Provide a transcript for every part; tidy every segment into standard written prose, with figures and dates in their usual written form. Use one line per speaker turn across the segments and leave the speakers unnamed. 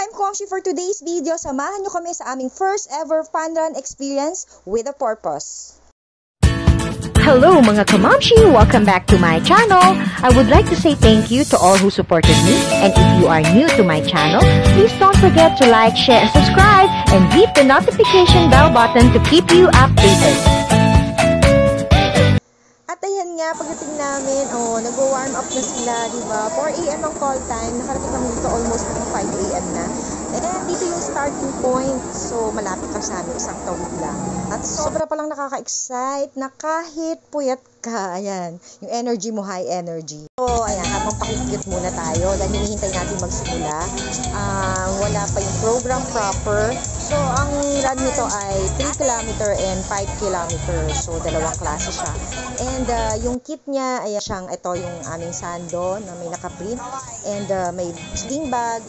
I'm Koshi for today's video. Samahan nyo kami sa aming first ever fun run experience with a purpose.
Hello mga kamamshi! Welcome back to my channel. I would like to say thank you to all who supported me. And if you are new to my channel, please don't forget to like, share, and subscribe. And hit the notification bell button to keep you updated.
At ayan nga, pagdating namin, nag-warm up na sila, diba? 4 AM ang call time. Nakarating kami dito almost 5 AM na. And dito yung starting point. So, malapit lang sa amin, isang tawid lang. At sobra palang nakaka-excite na kahit puyat ka, ayan, yung energy mo, high energy. So, ayan, habang pakikit muna tayo, dahil hinihintay natin magsimula. Wala pa yung program proper. So, ang run nito ay 3 km and 5 km. So, dalawang klase siya. And yung kit niya, ay siyang, ito yung aming sando na may nakaprint. And may sling bag.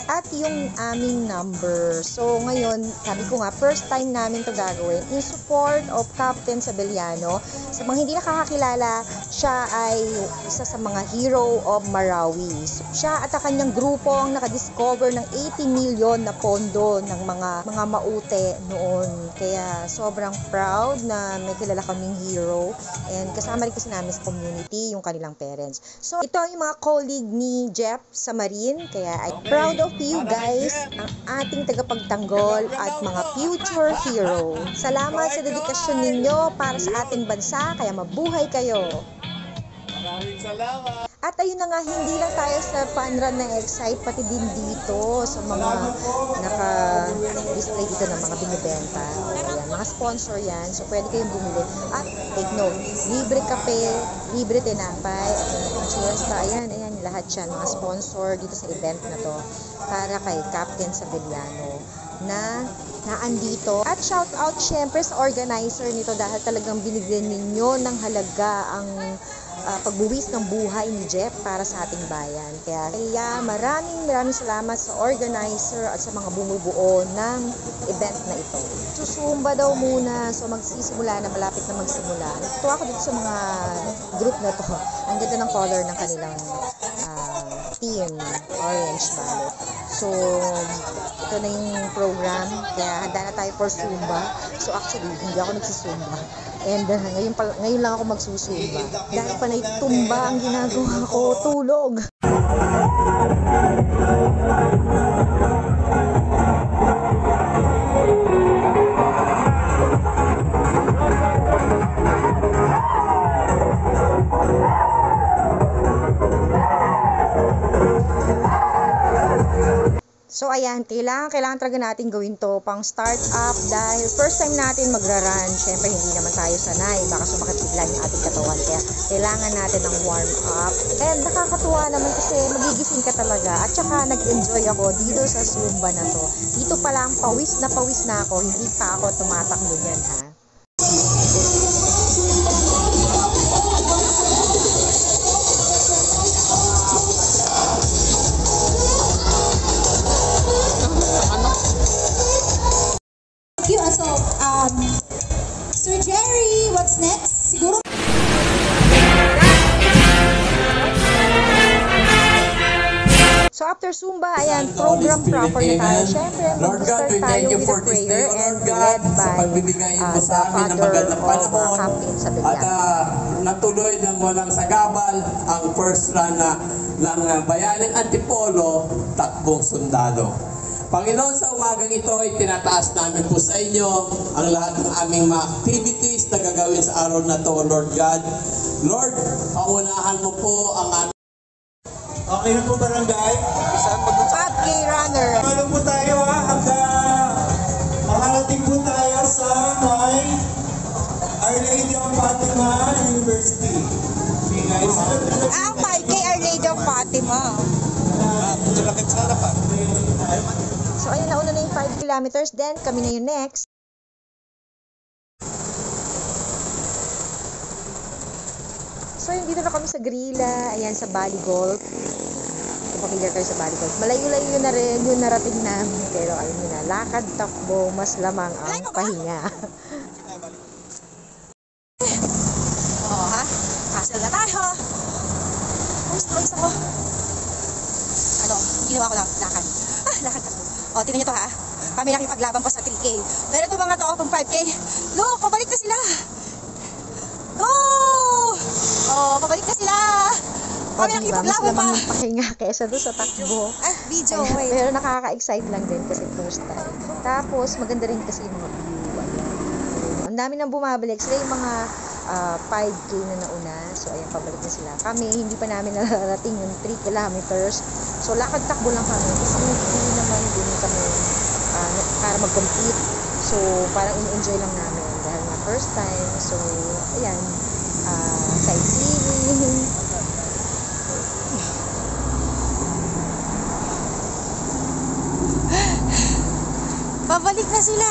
At yung aming number. So, ngayon, sabi ko nga, first time namin to gagawin in support of Captain Sabeliano. Sa mga hindi nakakakilala, siya ay isa sa mga hero of Marawi. So, siya at ang kanyang grupo ang nakadiscover ng 80 million na pondo ng mga maute noon. Kaya, sobrang proud na may kilala kaming hero. And kasama rin kasi namin sa community, yung kanilang parents. So, ito yung mga colleague ni Jeff sa Marine. Kaya, I'm proud of you guys, ang ating tagapagtanggol at mga future hero. Salamat sa dedikasyon ninyo para sa ating bansa, kaya mabuhay kayo.
Maraming salamat.
At ayun na nga, hindi lang tayo sa fun run na excite, pati din dito sa mga naka-display dito ng mga binibenta. Ayan, mga sponsor yan, so pwede kayong bumili. At take note, libre kape, libre tinapay, at insurance pa, ayan, lahat yan, mga sponsor dito sa event na to, para kay Captain Sabeliano na naandito. At shout out syempre sa organizer nito dahil talagang binigyan ninyo ng halaga ang pagbuwis ng buhay ni Jeff para sa ating bayan. Kaya maraming salamat sa organizer at sa mga bumubuo ng event na ito. Susumba daw muna, so magsisimula na, malapit na magsimula. Natuwa ako dito sa mga group na to. Ang ganda ng color ng kanilang team, orange ballet. So, ito na yung program, kaya handa na tayo for Zumba. So actually, hindi ako nagsusumba. And ngayon lang ako magsusumba. Dahil panay tumba ang ginagawa ko, tulog. So ayan, kailangan talaga natin gawin to pang start up dahil first time natin magra-run. Syempre hindi naman tayo sanay, baka sumakit bigla yung ating katawan. Kaya kailangan natin ng warm up. And nakakatuwa naman kasi magigising ka talaga. At saka nag-enjoy ako dito sa Zumba na to. Dito pa lang pawis na ako, hindi pa ako tumatakbo niyan ha.
Sir Jerry, what's next? Siguro
So after Zumba, ayan, program proper na tayo. Siyempre, mag-start tayo with a prayer and led by the father of Captain Sabeliano.
At natuloy ng walang sagabal ang first run ng Bayaning Antipolo, takbong sundalo. Panginoon, sa umagang ito ay tinataas namin po sa inyo ang lahat ng aming mga activities na gagawin sa araw na to, Lord God. Lord, paunahan mo po ang aming...
Okay na po barangay?
At kay runner.
Ano po tayo at makarating po tayo sa may Our Lady of Fatima University. Okay guys?
Kay Our Lady of Fatima.
Tulakit sa harapan.
So ayun, nauna na yung 5 kilometers, then kami na yung next. So yun, dito na kami sa Grilla, ayan sa Bali Golf. Kung familiar kayo sa Bali Golf. Malayo-layo na rin yung narating namin. Pero ayun yun na, lakad, takbo, mas lamang ang pahinga. Ha? Kasal na tayo. Gusto ako. Ginawa ko lang, lakad. Lakad.
O, tingnan nyo to ha. Kami nakipaglaban pa sa 3K. Pero ito mga to, kung 5K, look, pabalik na sila. Go! Oh, pabalik na sila. Kami nakipaglaban pa.
Mas pahinga kesa doon sa takbo.
Video,
Ayan,
wait.
pero nakaka-excite lang din kasi first time. Tapos, maganda rin kasi yung mga view. Ayan. Ang dami nang bumabalik. Sila yung mga 5K na nauna. So, ayan, pabalik na sila. Kami, hindi pa namin nararating yung 3 kilometers. So, lakad-takbo lang kami. Kasi hindi naman din kami para mag-compete. So, parang in-enjoy lang namin. Dahil nga first time. So, ayan, sightseeing.
Pabalik na sila.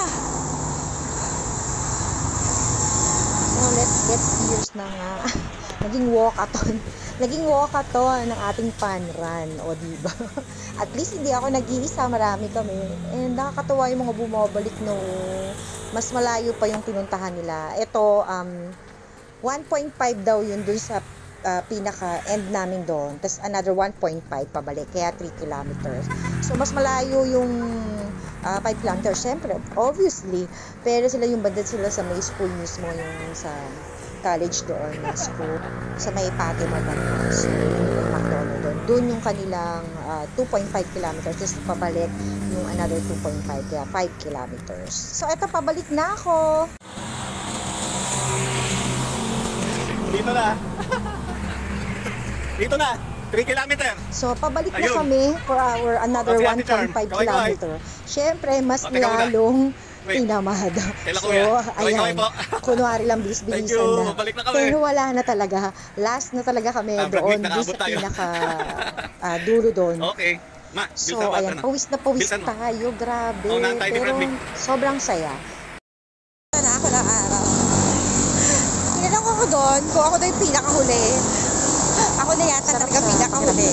So, let's get serious na nga. Naging walkathon. Naging walkathon ng ating fun run. O, diba? At least hindi ako nag-iisa. Marami kami. And nakakatawa yung mga bumabalik no. Mas malayo pa yung pinuntahan nila. Ito, 1.5 daw yun dun sa pinaka-end namin doon. Tapos another 1.5 pabalik. Kaya 3 kilometers. So, mas malayo yung 5 kilometers. Siyempre, obviously. Pero sila yung bandad sila sa may school mismo. Yung sa college doon na school. Sa may Fatima Banda. So, yung McDonald doon. Doon yung kanilang 2.5 kilometers. Tapos pabalik yung another 2.5. Kaya 5 kilometers. So, eto, pabalik na ako.
Dito na. Dito na. 3 kilometer.
So, pabalik na
Ayun.
kami for our another
Okay, Ate
1.5
Charm. Kaway-kaway.
kilometer. Siyempre, mas
Ate, kaway na.
lalong
Wait.
pinamahad.
Kailan
So,
ko yan? Kaway-kaway
ayan.
po.
Kunwari lang,
Thank
bilis-bilisan
you.
na.
Balik na kami.
Pero wala na talaga. Last na talaga kami
Brad
doon,
Pitt,
doon
nakaabot
sa
tayo.
pinaka dulo doon.
Okay. Ma,
So,
bilsan mo,
ayan,
ano?
pawis na pawis
Bilsan mo.
tayo. Grabe.
Oh, nantay ni
Pero
Brad Pitt.
sobrang saya.
Na ako ng araw. Tinanong ko doon kung ako daw yung pinakahuli. Ako na yata talaga pinakahuli.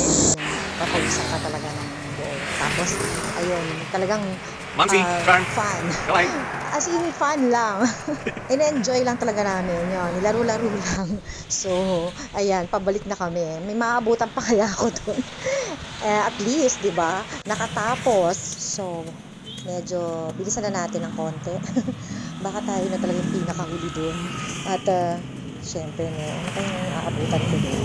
Papawisan ka talaga ng buo. Tapos, ayun, talagang
Mamsi, Charm.
fun.
Kaway.
As in, fun lang. In-enjoy lang talaga namin yun. Nilaro-laro lang. So, ayan, pabalik na kami. May maabutan pa kaya ako doon. At least, di ba, nakatapos. So, medyo bilisan na natin ng konti. Baka tayo na talaga yung pinakahuli doon. At, syempre, ano kayong aabutan ko doon?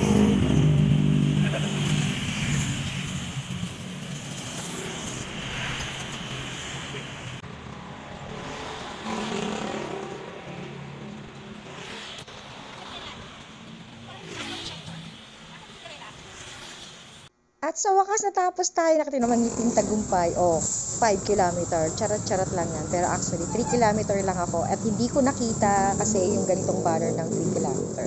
At sa wakas natapos tayo, nakita naman ngiting tagumpay. 5 kilometer. Charot-charot lang yan. Pero actually, 3 kilometer lang ako. At hindi ko nakita kasi yung ganitong banner ng 3 kilometer.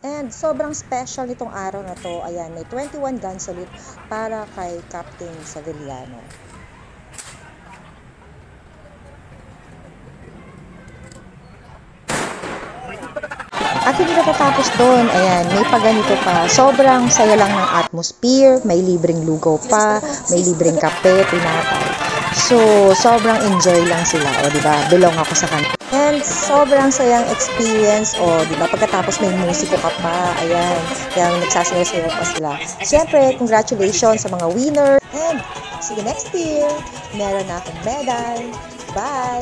And sobrang special nitong araw na to. Ayan, may 21 gun salute para kay Captain Saviliano. At hindi natatapos doon, ayan, may paganito pa. Sobrang saya lang ng atmosphere, may libreng lugaw pa, may libreng kape, tinapay. So, sobrang enjoy lang sila, o diba, belong ako sa kanila. And sobrang sayang experience, o diba, pagkatapos may musiko ka pa, ayan, kaya nagsasayaw-sayaw pa sila. Siyempre, congratulations sa mga winner, and see you next year. Meron na akong medal. Bye!